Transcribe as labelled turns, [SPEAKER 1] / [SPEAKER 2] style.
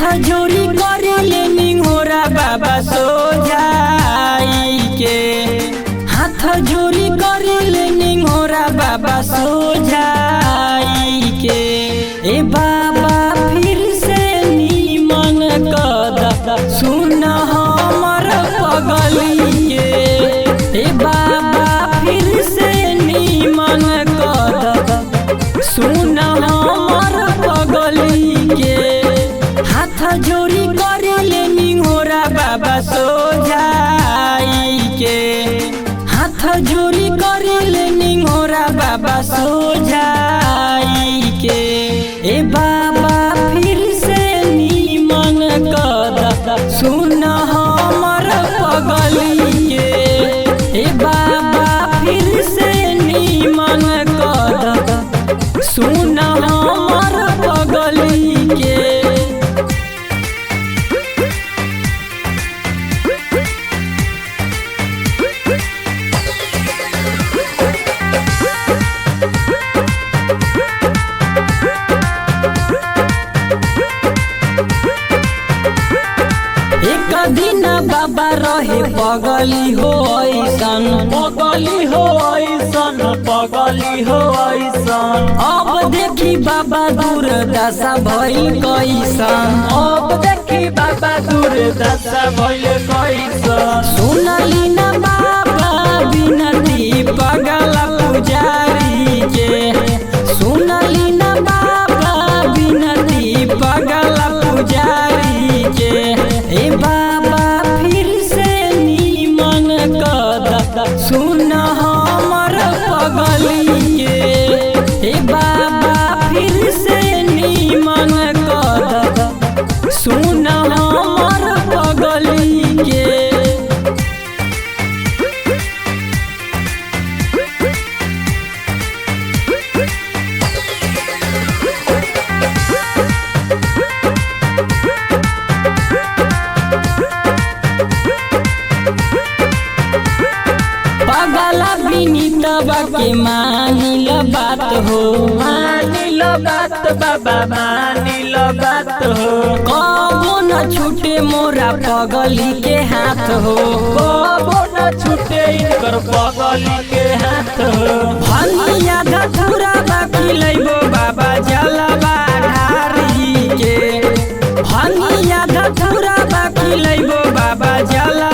[SPEAKER 1] हाथ जोड़ी करे लेनी होरा बाबा सोझाई के। हाथ जोड़ी करे लेनी होरा बाबा सोझाई के। ए बाबा फिर से नीमन कद सुन हमर पगली के। ए बाबा फिर से नीमन कद सुन हमर पगली के। हाथ जोड़ी करे लेनी होरा बाबा सोझाई के। हाथ जोड़ी करे लेनी होरा बाबा सोझाई के। ए बाबा फिर से नीमन कद सुन हमर पगली के। ए बाबा फिर से नीमन कद सुन हमर पगली के। एक दिन बाबा रहे पगली हो ऐसन,
[SPEAKER 2] पगली हो ऐसन, पगली हो ऐसन।
[SPEAKER 1] अब देखी बाबा दुर्दशा भइल कैसन।
[SPEAKER 2] अब देखी बाबा दुर्दशा भइल कैसन।
[SPEAKER 1] सुनली न बाबा बिनती पगला पुजारी के। सुनली न बाबा बिनती पगला पुजारी के। ए बाबा फिर से नीमन कद सुन हमर पगली के। ए बाबा फिर से नीमन कद सुन हमर पगली के। पगला बिनीतबा के मानिल बात हो।
[SPEAKER 2] मानिल बात बाबा, मानिल बात हो।
[SPEAKER 1] कबो न छूटे मोरा पगली के हाथ हो।
[SPEAKER 2] कबो न छूटे इनकर पगली के हाथ हो।
[SPEAKER 1] भनिया धतुरा बाकी लइबो बाबा जलवा ढारी के। भनिया धतुरा बाकी लइबो बाबा जलवा